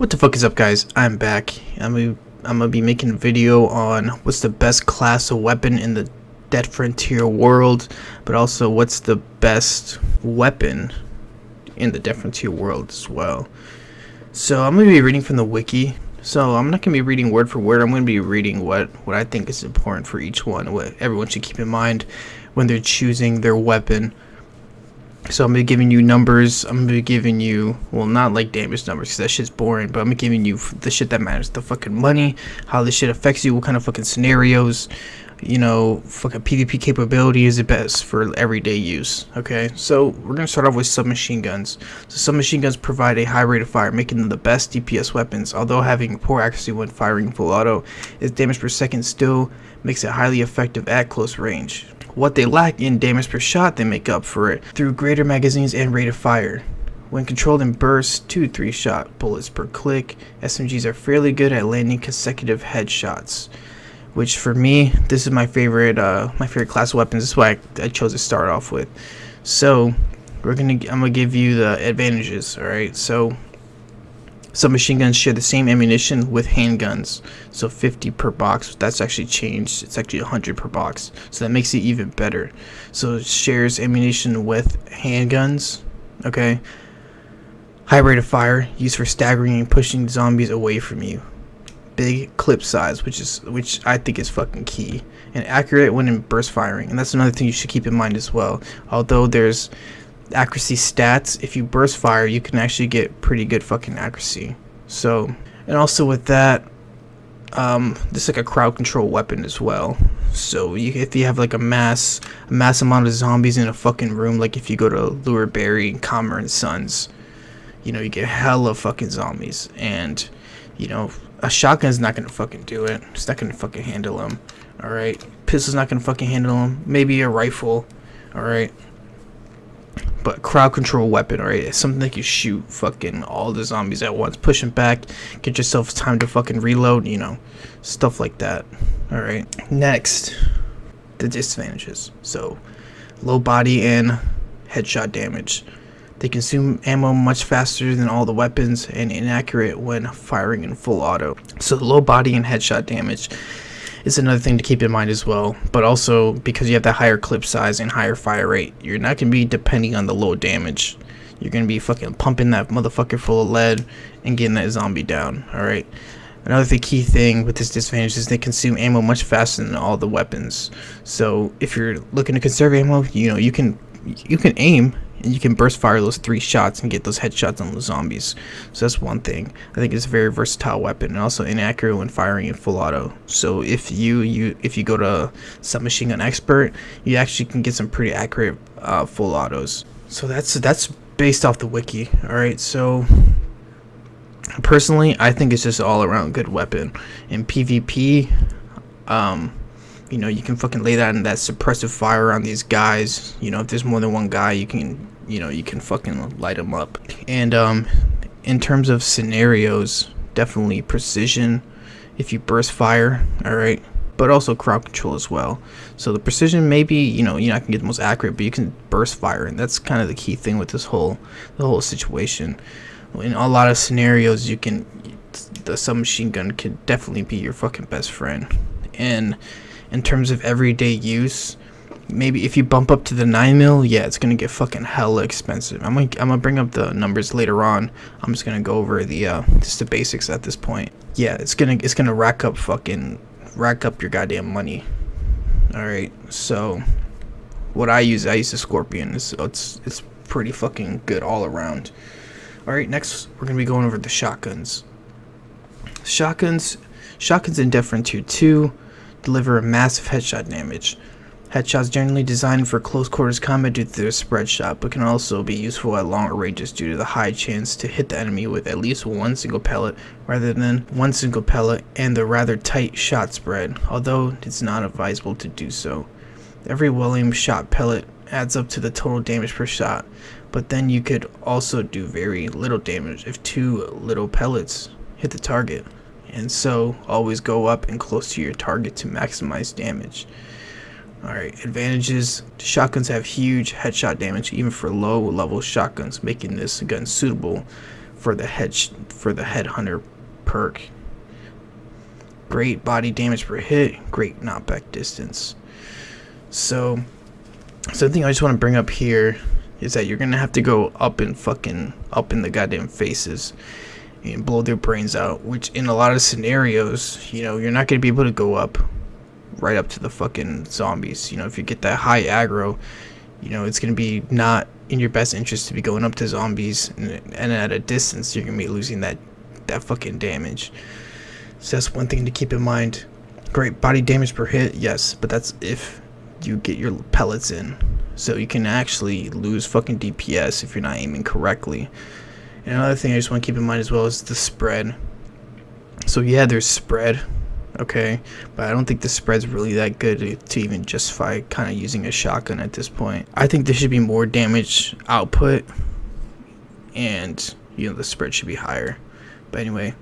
What the fuck is up, guys? I'm back. I'm gonna be making a video on what's the best class of weapon in the Dead Frontier world, but also what's the best weapon in the Dead Frontier world as well. So I'm gonna be reading from the wiki. So I'm not gonna be reading word for word. I'm gonna be reading what I think is important for each one, what everyone should keep in mind when they're choosing their weapon. So I'm gonna be giving you numbers. I'm gonna be giving you, well, not like damage numbers because that shit's boring, but I'm gonna be giving you the shit that matters, the fucking money, how this shit affects you, what kind of fucking scenarios, you know, fucking PvP capability is the best for everyday use. Okay, so we're gonna start off with submachine guns. So submachine guns provide a high rate of fire, making them the best DPS weapons. Although having poor accuracy when firing full auto, its damage per second still makes it highly effective at close range. What they lack in damage per shot, they make up for it through greater magazines and rate of fire. When controlled in bursts, 2 to 3 shot bullets per click, SMGs are fairly good at landing consecutive headshots. Which for me, this is my favorite class of weapons. This is why I chose to start off with. So I'm gonna give you the advantages. All right. So submachine guns share the same ammunition with handguns, so 50 per box. That's actually changed. It's actually 100 per box, so that makes it even better. So it shares ammunition with handguns. Okay. High rate of fire, used for staggering and pushing zombies away from you. Big clip size, which I think is fucking key, and accurate when in burst firing, and that's another thing you should keep in mind as well. Although there's accuracy stats, if you burst fire you can actually get pretty good fucking accuracy. So, and also with that, this is like a crowd control weapon as well. So if you have like a mass amount of zombies in a fucking room, like if you go to Lure Berry and Comer and Sons, you know, you get hella fucking zombies, and you know, a shotgun's not gonna fucking do it. It's not gonna fucking handle them. All right, pistol's not gonna fucking handle them. Maybe a rifle. All right. But crowd control weapon, alright, it's something that you shoot fucking all the zombies at once, push them back, get yourself time to fucking reload, you know, stuff like that. Alright, next, the disadvantages. So, low body and headshot damage. They consume ammo much faster than all the weapons and inaccurate when firing in full auto. So, low body and headshot damage is another thing to keep in mind as well. But also, because you have that higher clip size and higher fire rate, you're not going to be depending on the low damage. You're going to be fucking pumping that motherfucker full of lead and getting that zombie down. Alright. Another key thing with this disadvantage is they consume ammo much faster than all the weapons. So if you're looking to conserve ammo, you know, you can aim and you can burst fire those 3 shots and get those headshots on the zombies. So that's one thing. I think it's a very versatile weapon, and also inaccurate when firing in full auto. So if you go to Submachine Gun Expert, you actually can get some pretty accurate full autos. So that's based off the wiki. All right. So personally, I think it's just an all around good weapon. In PvP, you know, you can fucking lay that in that suppressive fire on these guys. You know, if there's more than one guy, you can fucking light them up. And in terms of scenarios, definitely precision if you burst fire, all right, but also crowd control as well. So the precision, maybe, you know, you're not gonna get the most accurate, but you can burst fire, and that's kind of the key thing with the whole situation. In a lot of scenarios, the submachine gun could definitely be your fucking best friend. And in terms of everyday use, maybe if you bump up to the 9mm, yeah, it's gonna get fucking hella expensive. I'm gonna bring up the numbers later on. I'm just gonna go over just the basics at this point. Yeah, it's gonna rack up your goddamn money. All right, so what I use the Scorpion. It's pretty fucking good all around. All right, next we're gonna be going over the shotguns. Shotguns in Dead Frontier 2 deliver a massive headshot damage. Headshots generally designed for close quarters combat due to their spread shot, but can also be useful at longer ranges due to the high chance to hit the enemy with at least one single pellet rather than one single pellet, and the rather tight shot spread, although it's not advisable to do so. Every well-aimed shot pellet adds up to the total damage per shot, but then you could also do very little damage if 2 little pellets hit the target. And so always go up and close to your target to maximize damage. Alright, advantages. Shotguns have huge headshot damage even for low level shotguns, making this gun suitable for the headhunter perk. Great body damage per hit, great knockback distance. So something I just want to bring up here is that you're gonna have to go up in the goddamn faces and blow their brains out, which in a lot of scenarios, you know, you're not gonna be able to go up right up to the fucking zombies. You know, if you get that high aggro, you know, it's gonna be not in your best interest to be going up to zombies, and at a distance you're gonna be losing that fucking damage. So that's one thing to keep in mind. Great body damage per hit, yes, but that's if you get your pellets in. So you can actually lose fucking DPS if you're not aiming correctly. And another thing I just want to keep in mind as well is the spread. So yeah, there's spread, okay, but I don't think the spread's really that good to even justify kind of using a shotgun at this point. I think there should be more damage output, and you know, the spread should be higher. But anyway,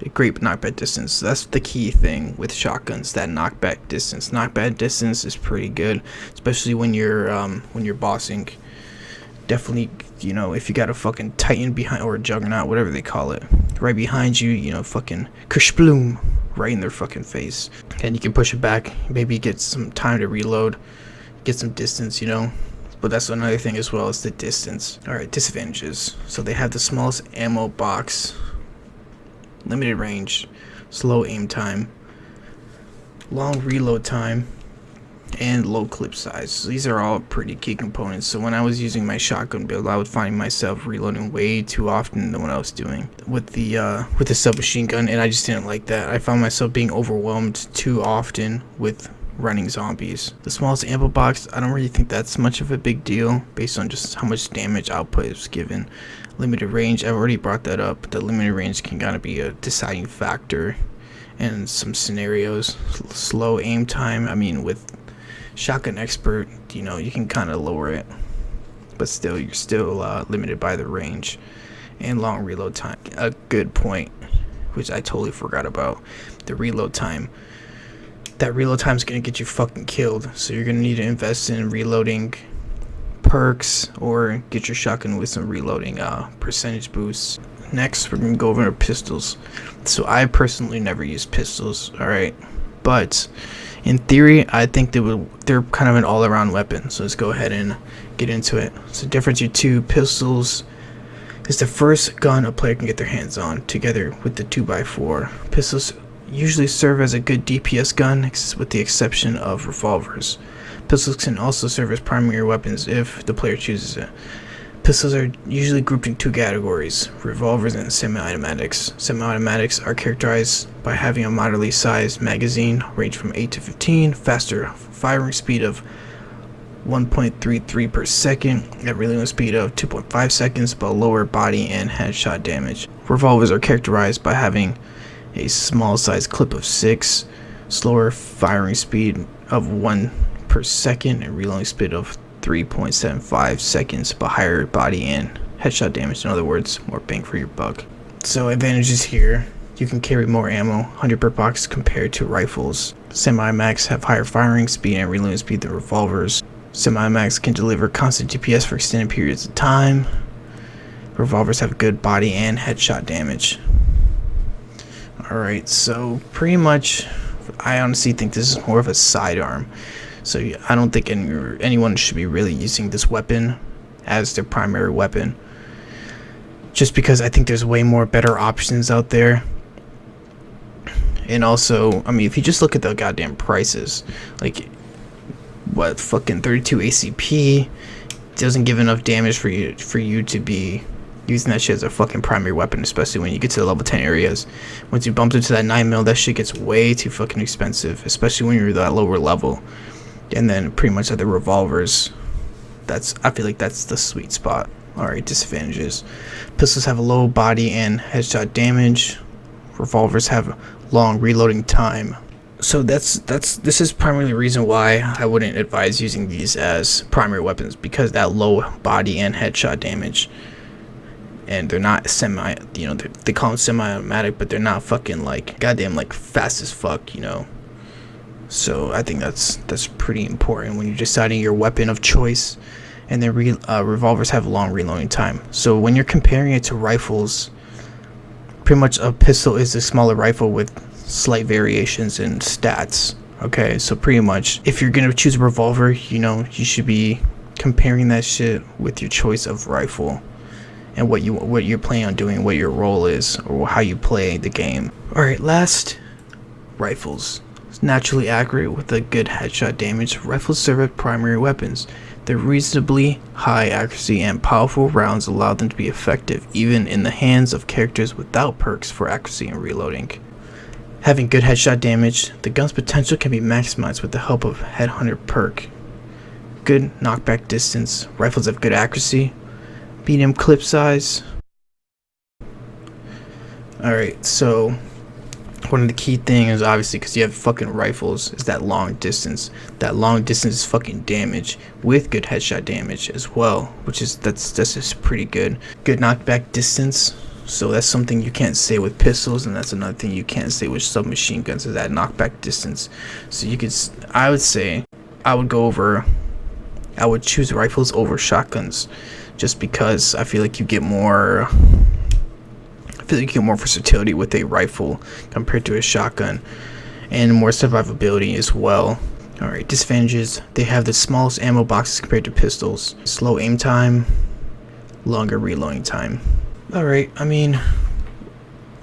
a great knockback distance. That's the key thing with shotguns, that knockback distance. Knockback distance is pretty good, especially when you're bossing. Definitely, you know, if you got a fucking Titan behind, or a Juggernaut, whatever they call it, right behind you, you know, fucking kersploom, right in their fucking face. And you can push it back, maybe get some time to reload, get some distance, you know. But that's another thing as well, as the distance. Alright, disadvantages. So they have the smallest ammo box, limited range, slow aim time, long reload time, and low clip size. So these are all pretty key components. So when I was using my shotgun build, I would find myself reloading way too often than what I was doing with the submachine gun, and I just didn't like that. I found myself being overwhelmed too often with running zombies. The smallest ammo box, I don't really think that's much of a big deal based on just how much damage output is given. Limited range, I've already brought that up. The limited range can kind of be a deciding factor in some scenarios. Slow aim time, I mean, with shotgun expert, you know, you can kind of lower it, but still, you're still limited by the range. And long reload time, a good point, which I totally forgot about. The reload time, that reload time is gonna get you fucking killed, so you're gonna need to invest in reloading perks, or get your shotgun with some reloading percentage boosts. Next, we're gonna go over our pistols. So I personally never use pistols, alright, but in theory, I think they're kind of an all-around weapon. So let's go ahead and get into it. So the difference between two pistols is the first gun a player can get their hands on, together with the 2x4. Pistols usually serve as a good DPS gun, with the exception of revolvers. Pistols can also serve as primary weapons if the player chooses it. Pistols are usually grouped in two categories: revolvers and semi-automatics. Semi-automatics are characterized by having a moderately sized magazine, range from 8 to 15, faster firing speed of 1.33 per second, at reload speed of 2.5 seconds, but lower body and headshot damage. Revolvers are characterized by having a small sized clip of 6, slower firing speed of 1 per second, and reloading speed of 3.75 seconds, but higher body and headshot damage. In other words, more bang for your buck. So advantages here: you can carry more ammo, 100 per box, compared to rifles. Semi-automatics have higher firing speed and reloading speed than revolvers. Semi-automatics can deliver constant DPS for extended periods of time. Revolvers have good body and headshot damage. Alright, so pretty much, I honestly think this is more of a sidearm. So I don't think anyone should be really using this weapon as their primary weapon, just because I think there's way more better options out there. And also, I mean, if you just look at the goddamn prices, like, what, fucking 32 ACP doesn't give enough damage for you to be using that shit as a fucking primary weapon, especially when you get to the level 10 areas. Once you bump into that 9mm, that shit gets way too fucking expensive, especially when you're that lower level. And then pretty much other revolvers, I feel like that's the sweet spot. Alright, disadvantages: pistols have a low body and headshot damage. Revolvers have long reloading time. So this is primarily the reason why I wouldn't advise using these as primary weapons, because that low body and headshot damage. And they're not they call them semi-automatic, but they're not fucking like goddamn like fast as fuck, you know. So I think that's pretty important when you're deciding your weapon of choice. and then revolvers have long reloading time. So when you're comparing it to rifles, pretty much a pistol is a smaller rifle with slight variations in stats. Okay, so pretty much if you're gonna choose a revolver, you know, you should be comparing that shit with your choice of rifle and what you're planning on doing, what your role is, or how you play the game. Alright, last, rifles. Naturally accurate with a good headshot damage, rifles serve as primary weapons. Their reasonably high accuracy and powerful rounds allow them to be effective even in the hands of characters without perks for accuracy and reloading. Having good headshot damage, the gun's potential can be maximized with the help of Headhunter perk. Good knockback distance, rifles have good accuracy, medium clip size. Alright, so one of the key things, obviously, because you have fucking rifles, is that long distance. That long distance is fucking damage with good headshot damage as well, which is that's just pretty good. Good knockback distance. So that's something you can't say with pistols, and that's another thing you can't say with submachine guns, is that knockback distance. So you could, I would say, I would choose rifles over shotguns, just because I feel like you get more. I feel like you get more versatility with a rifle compared to a shotgun, and more survivability as well. Alright, disadvantages: they have the smallest ammo boxes compared to pistols, slow aim time, longer reloading time. Alright, I mean,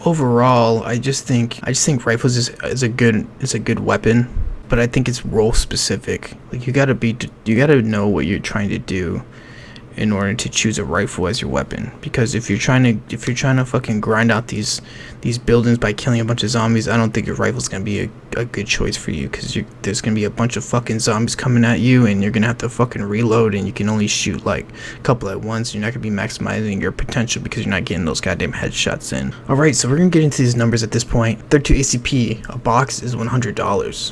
overall, I just think rifles is a good weapon, but I think it's role specific. Like you gotta know what you're trying to do in order to choose a rifle as your weapon. Because if you're trying to fucking grind out these buildings by killing a bunch of zombies, I don't think your rifle's gonna be a good choice for you, because there's gonna be a bunch of fucking zombies coming at you, and you're gonna have to fucking reload, and you can only shoot like a couple at once. You're not gonna be maximizing your potential because you're not getting those goddamn headshots in. Alright, so we're gonna get into these numbers at this point. 32 ACP, a box is $100.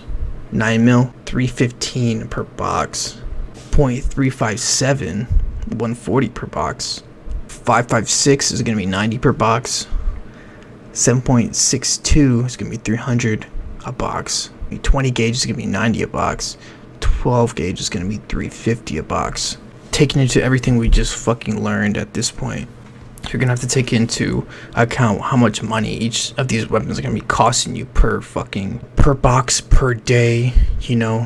9mm, $315 per box. .357, $140 per box. 5.56 is going to be $90 per box. 7.62 is going to be $300 a box. 20 gauge is going to be $90 a box. 12 gauge is going to be $350 a box. Taking into everything we just fucking learned at this point, you're going to have to take into account how much money each of these weapons are going to be costing you per box, per day, you know.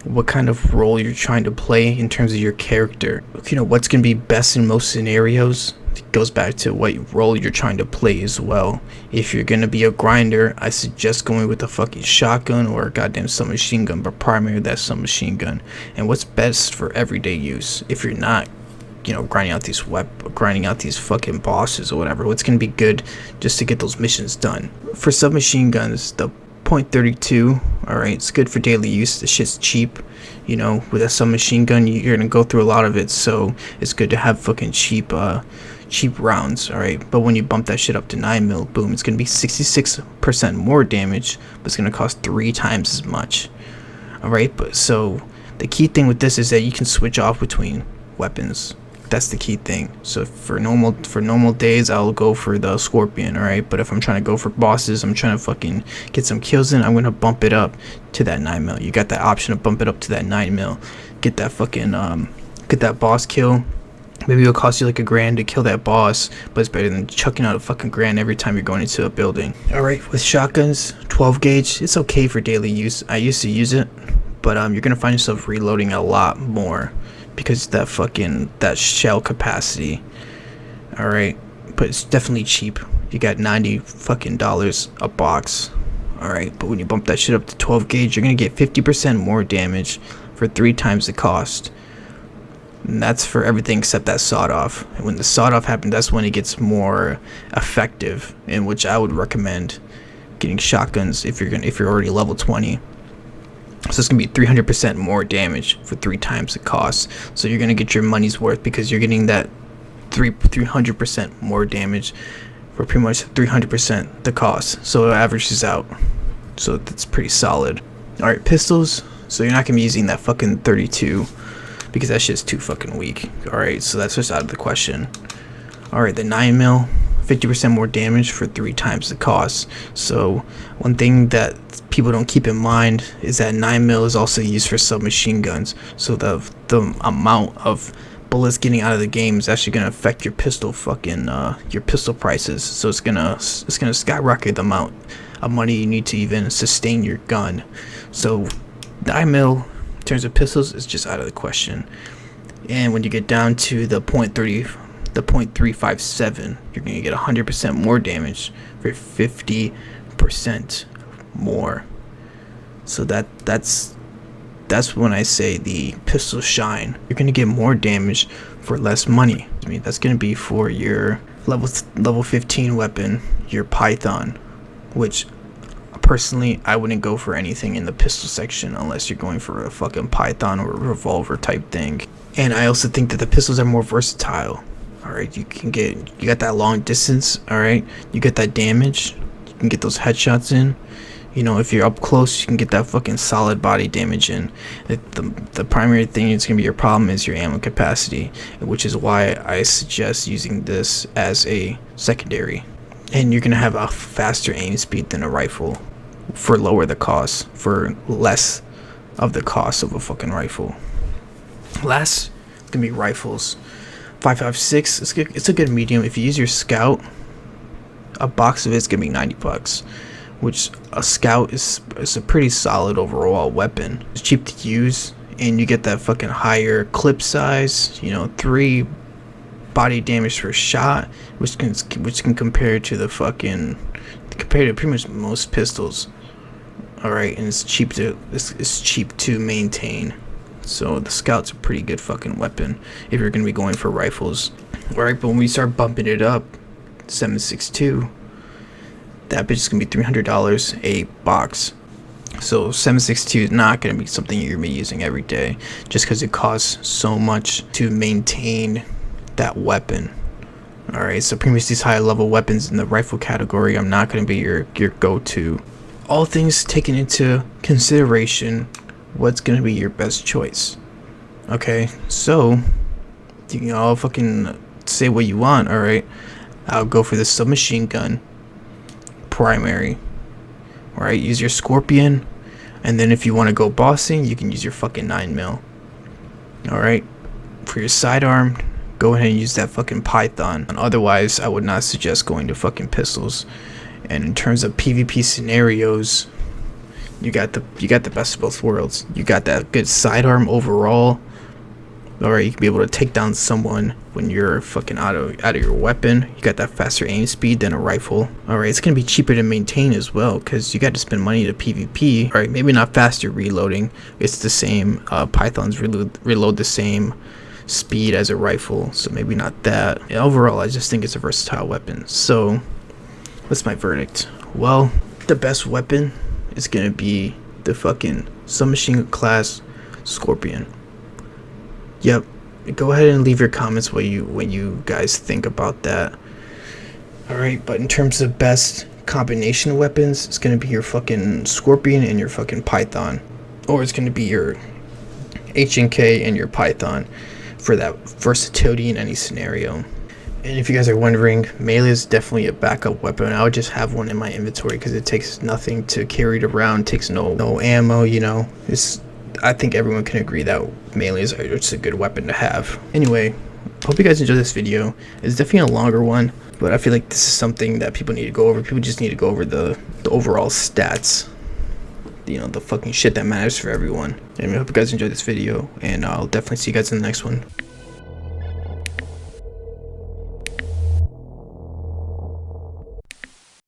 What kind of role you're trying to play in terms of your character, you know, what's going to be best in most scenarios. It goes back to what role you're trying to play as well. If you're going to be a grinder, I suggest going with a fucking shotgun or a goddamn submachine gun, but primarily that submachine gun. And what's best for everyday use, if you're not, you know, grinding out these fucking bosses or whatever, what's going to be good just to get those missions done. For submachine guns, the .32, alright, it's good for daily use. The shit's cheap, you know. With a submachine gun, you're gonna go through a lot of it, so it's good to have fucking cheap rounds, alright. But when you bump that shit up to 9mm, boom, it's gonna be 66% more damage, but it's gonna cost 3 times as much, alright. But so the key thing with this is that you can switch off between weapons. That's the key thing. So for normal days, I'll go for the Scorpion, alright? But if I'm trying to go for bosses, I'm trying to fucking get some kills in, I'm gonna bump it up to that 9mm. You got that option to bump it up to that 9mm. Get that fucking get that boss kill. Maybe it'll cost you like $1,000 to kill that boss, but it's better than chucking out a fucking $1,000 every time you're going into a building. Alright, with shotguns, 12 gauge, it's okay for daily use. I used to use it, but you're gonna find yourself reloading a lot more, because that shell capacity. Alright, but it's definitely cheap. You got $90 fucking a box. Alright, but when you bump that shit up to 12 gauge, you're gonna get 50% more damage for 3 times the cost. And that's for everything except that sawed off. And when the sawed off happens, that's when it gets more effective, in which I would recommend getting shotguns if you're already level 20. So it's going to be 300% more damage for 3 times the cost. So you're going to get your money's worth, because you're getting that 300% more damage for pretty much 300% the cost. So it averages out. So that's pretty solid. Alright, pistols. So you're not going to be using that fucking 32, because that shit's too fucking weak. Alright, so that's just out of the question. Alright, the 9mm, 50% more damage for 3 times the cost. So one thing that people don't keep in mind is that 9mm is also used for submachine guns. So the amount of bullets getting out of the game is actually gonna affect your pistol your pistol prices. So it's gonna skyrocket the amount of money you need to even sustain your gun. So 9mm in terms of pistols is just out of the question. And when you get down to the .357, you're gonna get 100% more damage for 50% more. So that's when I say the pistols shine. You're gonna get more damage for less money. I mean, that's gonna be for your level 15 weapon, your Python, which personally I wouldn't go for anything in the pistol section unless you're going for a fucking Python or a revolver type thing. And I also think that the pistols are more versatile. Alright, you got that long distance, alright, you get that damage, you can get those headshots in. You know, if you're up close, you can get that fucking solid body damage in. The primary thing that's gonna be your problem is your ammo capacity, which is why I suggest using this as a secondary. And you're gonna have a faster aim speed than a rifle for lower the cost, for less of the cost of a fucking rifle. Last, it's gonna be rifles. 5.56, it's a good medium. If you use your scout, a box of it's gonna be $90, which a scout is a pretty solid overall weapon. It's cheap to use, and you get that fucking higher clip size. You know, 3 body damage per shot, which can compare to pretty much most pistols. All right, and it's cheap to maintain. So the scout's a pretty good fucking weapon if you're gonna be going for rifles. All right, but when we start bumping it up, 7.62, that bitch is gonna be $300 a box. So 7.62 is not gonna be something you're gonna be using every day, just because it costs so much to maintain that weapon. All right, so pretty much these high level weapons in the rifle category, I'm not gonna be your go-to. All things taken into consideration, what's gonna be your best choice? Okay, so you can all fucking say what you want. All right, I'll go for the submachine gun primary. All right, use your Scorpion, and then if you want to go bossing, you can use your fucking 9mm. All right, for your sidearm, go ahead and use that fucking Python. And otherwise, I would not suggest going to fucking pistols. And in terms of PvP scenarios, you got the best of both worlds. You got that good sidearm overall. Alright, you can be able to take down someone when you're fucking out of your weapon. You got that faster aim speed than a rifle. Alright, it's gonna be cheaper to maintain as well, because you got to spend money to PvP. Alright, maybe not faster reloading. It's the same. Pythons reload the same speed as a rifle, so maybe not that. And overall, I just think it's a versatile weapon. So what's my verdict? Well, the best weapon is gonna be the fucking submachine class Scorpion. Yep, go ahead and leave your comments what you guys think about that. Alright, but in terms of best combination weapons, it's gonna be your fucking Scorpion and your fucking Python, or it's gonna be your H&K and your Python for that versatility in any scenario. And if you guys are wondering, melee is definitely a backup weapon. I would just have one in my inventory because it takes nothing to carry it around, takes no ammo, you know. I think everyone can agree that melee is just a good weapon to have. Anyway, hope you guys enjoyed this video. It's definitely a longer one, but I feel like this is something that people need to go over. People just need to go over the overall stats. You know, the fucking shit that matters for everyone. Anyway, I hope you guys enjoyed this video, and I'll definitely see you guys in the next one.